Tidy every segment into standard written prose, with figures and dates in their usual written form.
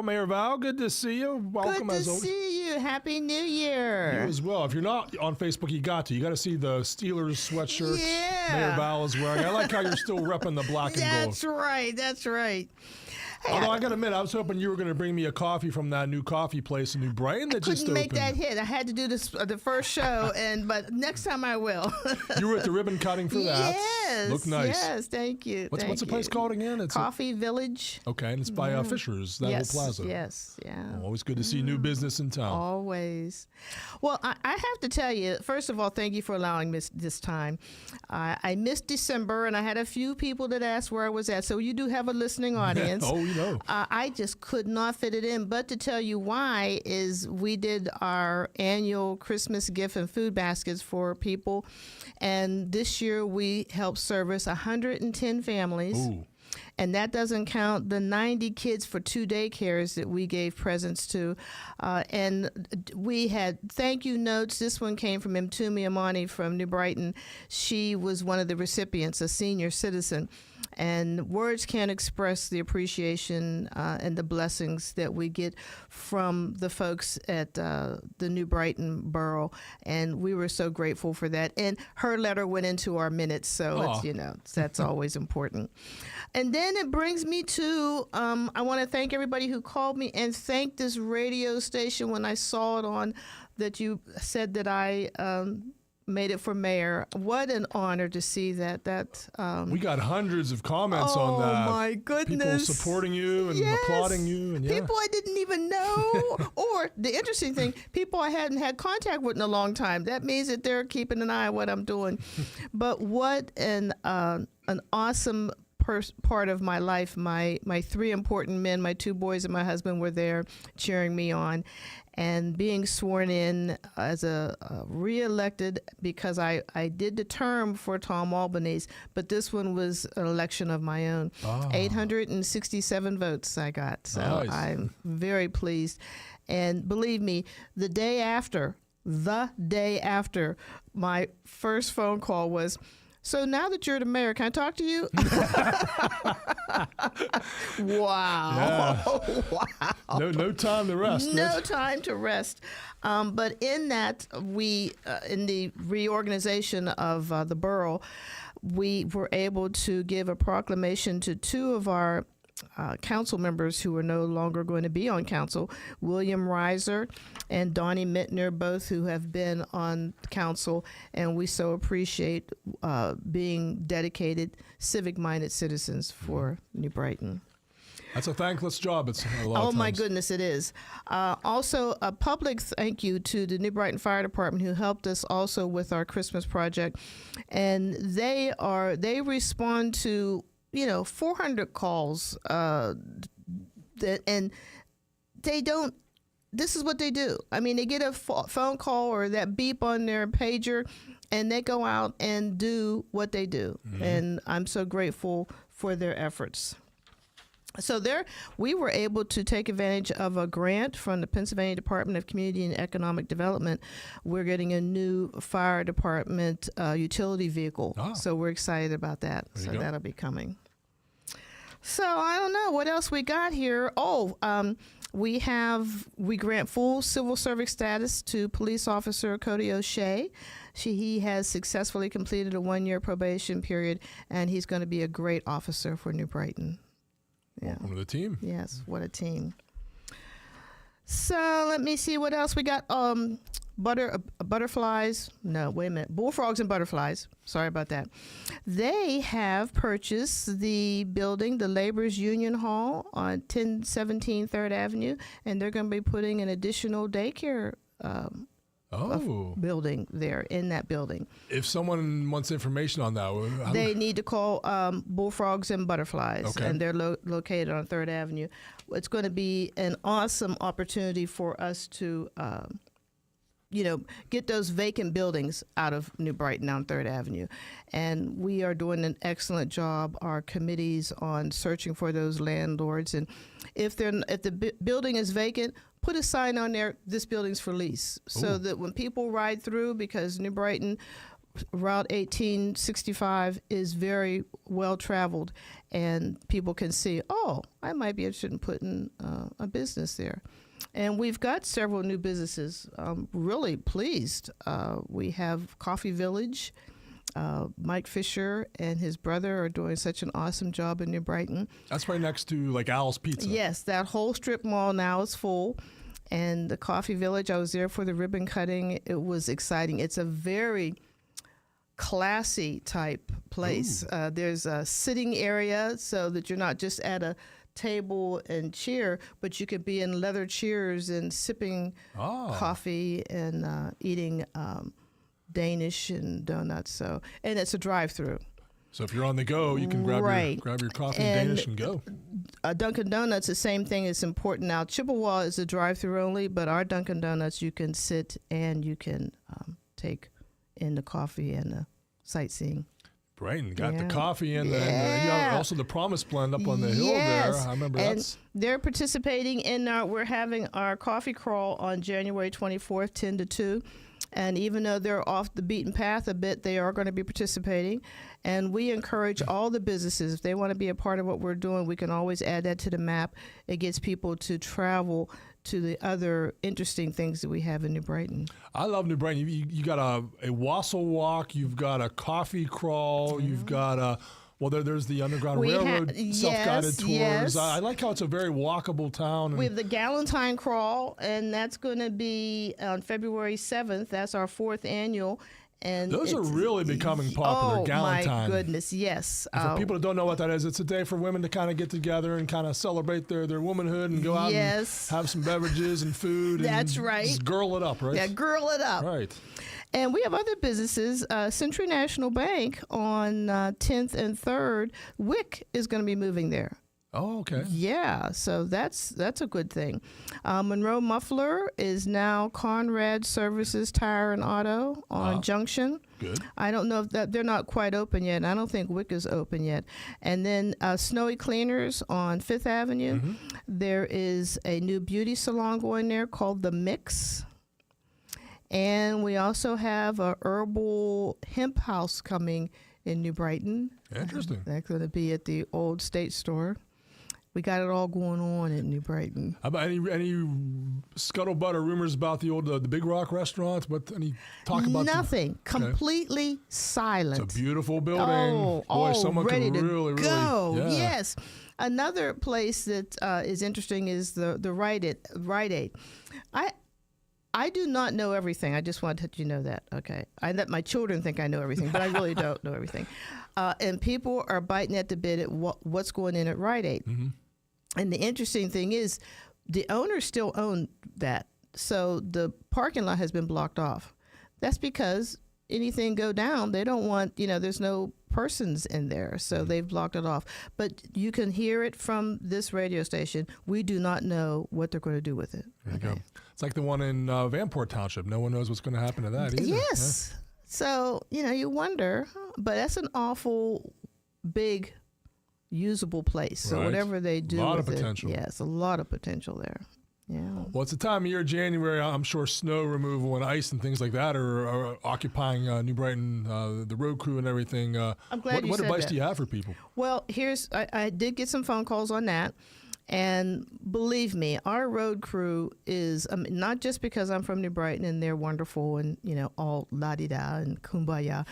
Mayor Val. Good to see you. Welcome Good as to always. see you. Happy New Year. You as well. If you're not on Facebook, you got to. You got to see the Steelers sweatshirt Mayor Val is wearing. I like how you're still repping the black and gold. That's right. That's right. Hey, Although I got to admit, I was hoping you were going to bring me a coffee from that new coffee place in New Brighton that just couldn't opened. make that hit. I had to do this the first show, but next time I will. You were at the ribbon cutting for that. Yes. Looked nice. Yes, thank you. What's the place called again? It's Coffee Village. Okay, and it's by Fisher's, that Yes, whole plaza. yes, yeah. Oh, always good to see new business in town. Always. Well, I have to tell you, first of all, thank you for allowing me this time. I missed December, and I had a few people that asked where I was at. So you do have a listening audience. Oh, we know. I just could not fit it in. But to tell you why is we did our annual Christmas gift and food baskets for people. And this year we helped service 110 families. Ooh. And that doesn't count the 90 kids for 2 daycares that we gave presents to. And we had thank you notes. This one came from Mtumi Amani from New Brighton. She was one of the recipients, a senior citizen. And words can't express the appreciation and the blessings that we get from the folks at the New Brighton Borough. And we were so grateful for that. And her letter went into our minutes, so it's, that's always important. And then it brings me to, I want to thank everybody who called me and thank this radio station when I saw it on that you said that I made it for mayor. What an honor to see that. We got hundreds of comments on that. Oh my goodness. People supporting you and applauding you. And people I didn't even know. Or the interesting thing, people I hadn't had contact with in a long time. That means that they're keeping an eye on what I'm doing. But what an awesome part of my life. My three important men, my two boys and my husband were there cheering me on. And being sworn in as a re-elected, because I did the term for Tom Albanese, but this one was an election of my own. 867 votes I got, so nice. I'm very pleased. And believe me, the day after, my first phone call was, so now that you're the mayor, can I talk to you? Wow. Yeah. Wow. No time to rest. No time to rest. But in that, we, in the reorganization of the borough, we were able to give a proclamation to two of our council members who are no longer going to be on council, William Reiser and Donnie Mittner, both who have been on council, and we so appreciate being dedicated, civic-minded citizens for New Brighton. That's a thankless job. It's a lot of my times. goodness, it is. Also, a public thank you to the New Brighton Fire Department who helped us also with our Christmas project, and they respond to 400 calls, and they don't. This is what they do. I mean, they get a phone call or that beep on their pager, and they go out and do what they do. Mm-hmm. And I'm so grateful for their efforts. So we were able to take advantage of a grant from the Pennsylvania Department of Community and Economic Development. We're getting a new fire department utility vehicle. So we're excited about that. So that'll be coming. So I don't know what else we got here. We grant full civil service status to police officer Cody O'Shea. He has successfully completed a 1-year probation period, and he's going to be a great officer for New Brighton. Yeah. Welcome to the team. Yes, what a team. So let me see what else we got. Butterflies. No, wait a minute. Bullfrogs and butterflies. Sorry about that. They have purchased the building, the Laborers Union Hall on 1017 3rd Avenue, and they're going to be putting an additional daycare building there in that building. If someone wants information on that, they need to call Bullfrogs and Butterflies, and they're located on 3rd Avenue. It's going to be an awesome opportunity for us to get those vacant buildings out of New Brighton on 3rd Avenue. And we are doing an excellent job, our committees, on searching for those landlords. And if the building is vacant, put a sign on there, this building's for lease, so that when people ride through, because New Brighton Route 1865 is very well traveled, and people can see, oh, I might be interested in putting a business there. And we've got several new businesses. I'm really pleased. We have Coffee Village. Mike Fisher and his brother are doing such an awesome job in New Brighton. That's right next to like Al's Pizza. Yes, that whole strip mall now is full. And the Coffee Village, I was there for the ribbon cutting. It was exciting. It's a very classy type place. There's a sitting area so that you're not just at a table and chair, but you could be in leather chairs and sipping coffee and eating Danish and donuts. And it's a drive-through. So if you're on the go, you can grab your coffee and Danish and go. Dunkin' Donuts, the same thing. It's important now. Chippewa is a drive-through only, but our Dunkin' Donuts, you can sit and you can take in the coffee and the sightseeing. Brighton got the coffee and also the Promise Blend up on the hill there. I remember that. They're participating in we're having our coffee crawl on January 24th, 10 to 2. And even though they're off the beaten path a bit, they are going to be participating. And we encourage all the businesses, if they want to be a part of what we're doing, we can always add that to the map. It gets people to travel to the other interesting things that we have in New Brighton. I love New Brighton. You got a wassail walk, you've got a coffee crawl, you've got there's the Underground Railroad self-guided tours. Yes. I like how it's a very walkable town. We have the Galentine Crawl, and that's going to be on February 7th. That's our 4th annual. And those are really becoming popular. Galentine. Oh, my goodness, yes. And for people that don't know what that is, it's a day for women to kind of get together and kind of celebrate their womanhood and go out and have some beverages and food. That's and right. Just girl it up, right? Yeah, girl it up. Right. And we have other businesses. Century National Bank on 10th and 3rd, WIC is going to be moving there. Oh, okay. Yeah, so that's a good thing. Monroe Muffler is now Conrad Services Tire and Auto on Junction. Good. I don't know if they're not quite open yet. I don't think WIC is open yet. And then Snowy Cleaners on 5th Avenue. Mm-hmm. There is a new beauty salon going there called The Mix. And we also have a herbal hemp house coming in New Brighton. Interesting. That's going to be at the old State Store. We got it all going on in New Brighton. How about any scuttlebutt or rumors about the old the Big Rock restaurant? Any talk about nothing? Completely silent. It's a beautiful building. Boy, someone ready could to really go. Yeah. Yes. Another place that is interesting is the Rite Aid. I do not know everything. I just want to let you know that. Okay. I let my children think I know everything, but I really don't know everything. And people are biting at the bit at what's going in at Rite Aid. Mm-hmm. And the interesting thing is the owners still own that. So the parking lot has been blocked off. That's because anything go down, they don't want, there's no persons in there. So they've blocked it off. But you can hear it from this radio station. We do not know what they're going to do with it. There you go. It's like the one in Vanport Township. No one knows what's going to happen to that either. Yes. Yeah. So, you wonder, but that's an awful big usable place. So whatever they do with it. A lot of potential. Yes, a lot of potential there. Yeah. Well, it's the time of year, January. I'm sure snow removal and ice and things like that are occupying New Brighton, the road crew and everything. I'm glad you What said advice that. do you have for people? Well, I did get some phone calls on that. And believe me, our road crew is not just because I'm from New Brighton and they're wonderful and, all la-di-da and kumbaya,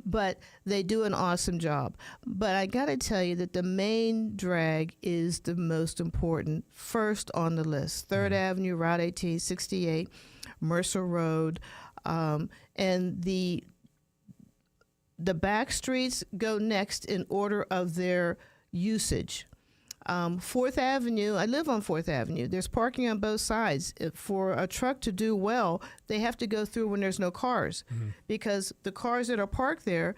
but they do an awesome job. But I got to tell you that the main drag is the most important, first on the list. 3rd Avenue, Route 1868, Mercer Road, and the back streets go next in order of their usage. 4th Avenue, I live on 4th Avenue. There's parking on both sides. For a truck to do well, they have to go through when there's no cars because the cars that are parked there,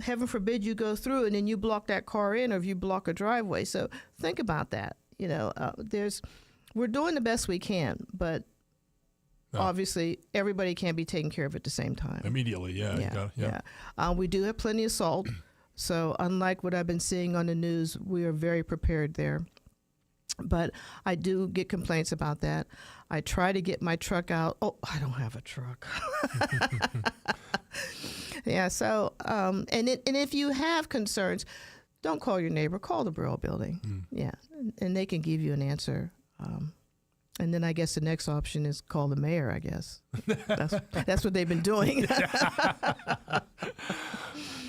heaven forbid you go through and then you block that car in or if you block a driveway. So think about that. We're doing the best we can, but obviously everybody can't be taking care of it at the same time. Immediately, yeah. We do have plenty of salt. So unlike what I've been seeing on the news, we are very prepared there. But I do get complaints about that. I try to get my truck out. Oh, I don't have a truck. Yeah. So, and if you have concerns, don't call your neighbor. Call the Borough Building. Yeah, and they can give you an answer. And then I guess the next option is call the mayor. I guess that's what they've been doing.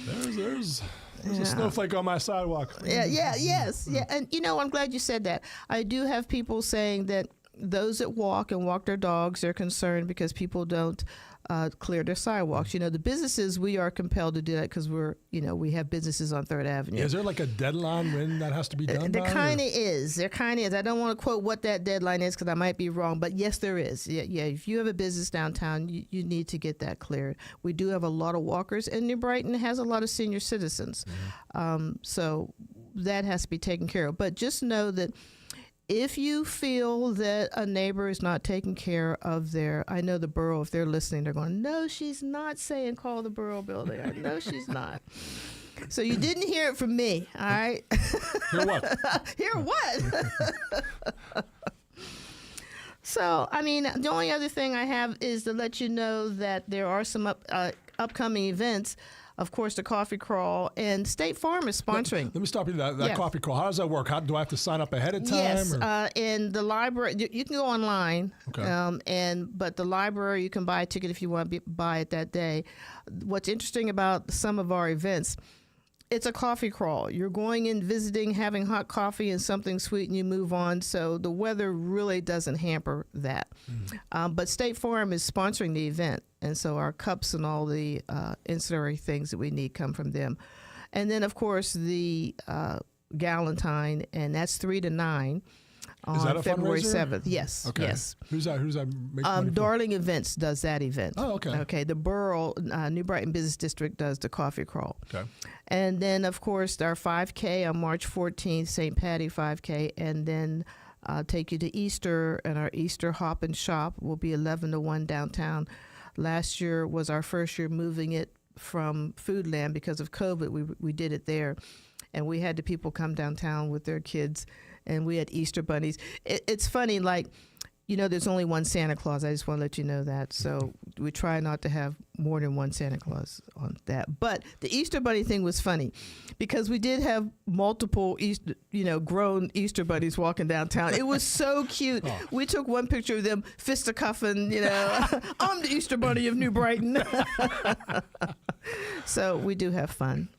There's a snowflake on my sidewalk. Yes. And I'm glad you said that. I do have people saying that those that walk their dogs, they're concerned because people don't clear their sidewalks. The businesses, we are compelled to do that because we have businesses on 3rd Avenue. Is there like a deadline when that has to be done? There kind of is. I don't want to quote what that deadline is because I might be wrong, but yes, there is. Yeah. If you have a business downtown, you need to get that cleared. We do have a lot of walkers, and New Brighton has a lot of senior citizens. So that has to be taken care of. But just know that if you feel that a neighbor is not taking care of I know the borough, if they're listening, they're going, no, she's not saying call the Borough Building. I know she's not. So you didn't hear it from me, all right? Hear what? Hear what? So, the only other thing I have is to let you know that there are some upcoming events. Of course, the coffee crawl, and State Farm is sponsoring. Let me stop you. That coffee crawl. How does that work? Do I have to sign up ahead of time? Yes, in the library, you can go online. Okay. But the library, you can buy a ticket if you want to buy it that day. What's interesting about some of our events, it's a coffee crawl. You're going in, visiting, having hot coffee and something sweet, and you move on. So the weather really doesn't hamper that. But State Farm is sponsoring the event. And so our cups and all the ancillary things that we need come from them. And then, of course, the Galentine, and that's 3 to 9 on February 7th. Yes. Okay. Yes. Who's that? Darling Events does that event. Oh, okay. Okay. The Borough, New Brighton Business District does the coffee crawl. Okay. And then, of course, our 5K on March 14th, St. Patty 5K. And then take you to Easter, and our Easter Hop and Shop will be 11 to 1 downtown. Last year was our first year moving it from Foodland because of COVID. We did it there, and we had the people come downtown with their kids, and we had Easter bunnies. It's funny, there's only one Santa Claus. I just want to let you know that. So we try not to have more than one Santa Claus on that. But the Easter bunny thing was funny because we did have multiple Easter, grown Easter bunnies walking downtown. It was so cute. Oh. We took one picture of them fisticuffing, I'm the Easter bunny of New Brighton. So we do have fun.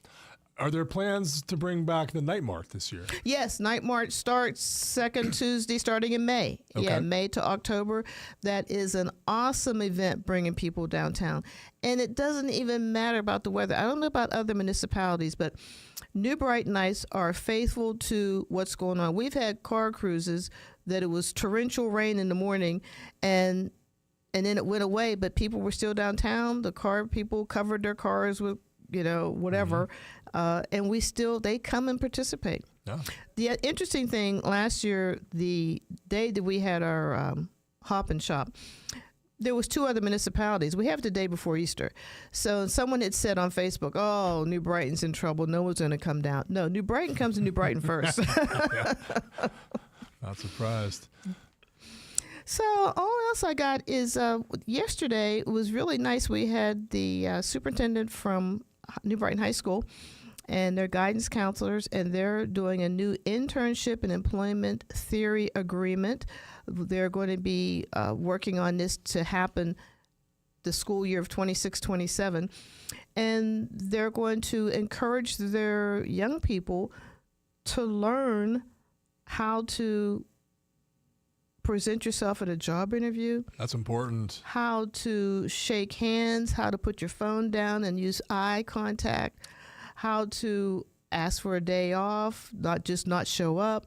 Are there plans to bring back the Night Mart this year? Yes, Night Mart starts second Tuesday starting in May. Okay. Yeah, May to October. That is an awesome event bringing people downtown. And it doesn't even matter about the weather. I don't know about other municipalities, but New Brightonites are faithful to what's going on. We've had car cruises that it was torrential rain in the morning, and then it went away, but people were still downtown. The car people covered their cars with whatever. And they come and participate. Yeah. The interesting thing, last year, the day that we had our hop and shop, there was 2 other municipalities. We have it the day before Easter. So someone had said on Facebook, oh, New Brighton's in trouble. No one's going to come down. No, New Brighton comes to New Brighton first. Not surprised. So all else I got is yesterday it was really nice. We had the superintendent from New Brighton High School and their guidance counselors, and they're doing a new internship and employment theory agreement. They're going to be working on this to happen the school year of 26-27, and they're going to encourage their young people to learn how to present yourself at a job interview. That's important. How to shake hands, how to put your phone down and use eye contact, how to ask for a day off, not show up.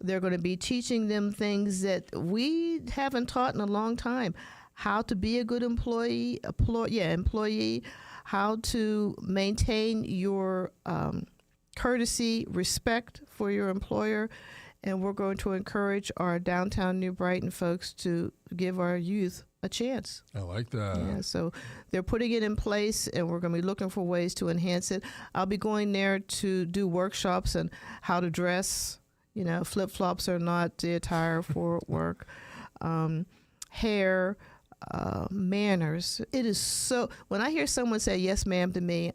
They're going to be teaching them things that we haven't taught in a long time. How to be a good employee, how to maintain your courtesy, respect for your employer. And we're going to encourage our downtown New Brighton folks to give our youth a chance. I like that. Yeah, so they're putting it in place, and we're going to be looking for ways to enhance it. I'll be going there to do workshops on how to dress. Flip-flops are not the attire for work. Hair, manners. It is so. When I hear someone say "yes, ma'am" to me,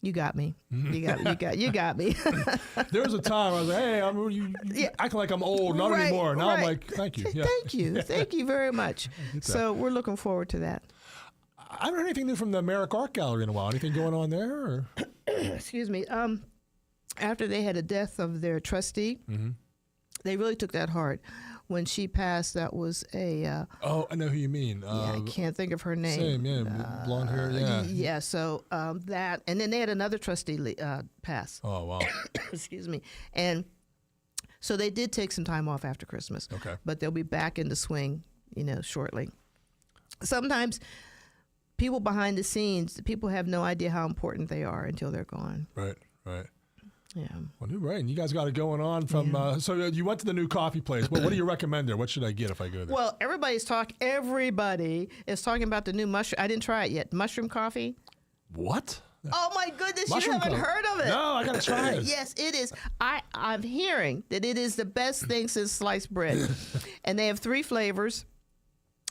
you got me. You got me. There was a time I was like, "Hey, you acting like I'm old, not anymore." Now I'm like, "Thank you, thank you very much." So we're looking forward to that. I haven't heard anything new from the Merrick Art Gallery in a while. Anything going on there? Or? Excuse me. After they had a death of their trustee, they really took that hard. When she passed, that was a... I know who you mean. I can't think of her name. Same, blonde hair, yeah. Yeah, so that, and then they had another trustee pass. Oh, wow. Excuse me. And so they did take some time off after Christmas. Okay. But they'll be back in the swing, shortly. Sometimes people behind the scenes, people have no idea how important they are until they're gone. Right. Yeah. Well, new Brighton. You guys got it going on from. So you went to the new coffee place. What do you recommend there? What should I get if I go there? Well, everybody is talking about the new mushroom. I didn't try it yet. Mushroom coffee. What? Oh my goodness! Mushroom you haven't heard of it? No, I gotta try it. Yes, it is. I'm hearing that it is the best thing since sliced bread, and they have 3 flavors.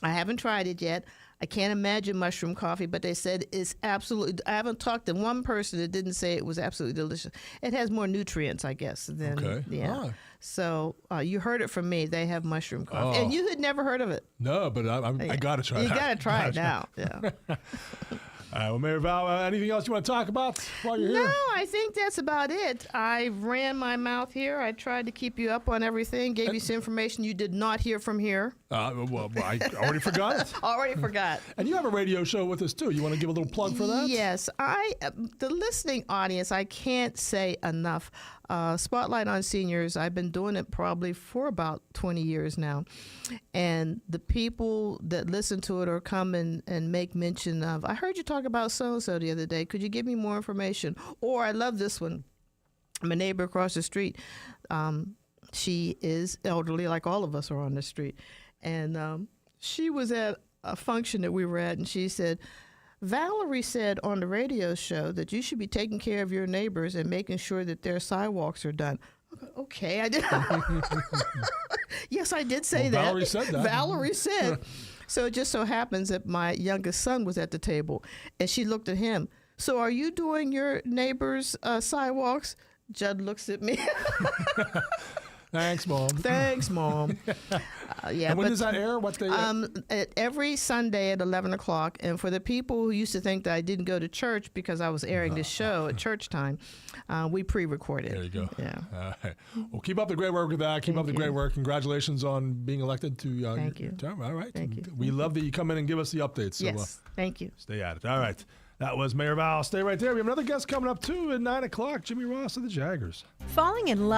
I haven't tried it yet. I can't imagine mushroom coffee, but they said it's absolutely. I haven't talked to one person that didn't say it was absolutely delicious. It has more nutrients, I guess. Than, okay. Yeah. Ah. So you heard it from me. They have mushroom coffee, and you had never heard of it. No, but I gotta try. You gotta try it now. Yeah. All right, well, Mayor Val, anything else you want to talk about while you're here? No, I think that's about it. I ran my mouth here. I tried to keep you up on everything, gave you some information you did not hear from here. Well, I already forgot it. Already forgot. And you have a radio show with us, too. You want to give a little plug for that? Yes. The listening audience, I can't say enough. Spotlight on Seniors, I've been doing it probably for about 20 years now. And the people that listen to it or come and make mention of, I heard you talk about so-and-so the other day. Could you give me more information? Or I love this one. My neighbor across the street, she is elderly, like all of us are on the street. And she was at a function that we were at, and she said, Valerie said on the radio show that you should be taking care of your neighbors and making sure that their sidewalks are done. Okay, I did. Yes, I did say that. Valerie said that. Valerie said. So it just so happens that my youngest son was at the table, and she looked at him. So are you doing your neighbors' sidewalks? Judd looks at me. Thanks, Mom. Thanks, Mom. Yeah. And when does that air? What day? Every Sunday at 11 o'clock. And for the people who used to think that I didn't go to church because I was airing this show at church time, we pre-recorded. There you go. Yeah. All right. Well, keep up the great work with that. Keep up the great work. Congratulations on being elected to Thank you. term. All right. Thank you. We love that you come in and give us the updates. So, Yes. Thank you. Stay at it. All right. That was Mayor Val. Stay right there. We have another guest coming up, too, at 9 o'clock. Jimmy Ross of the Jaggers. Falling in love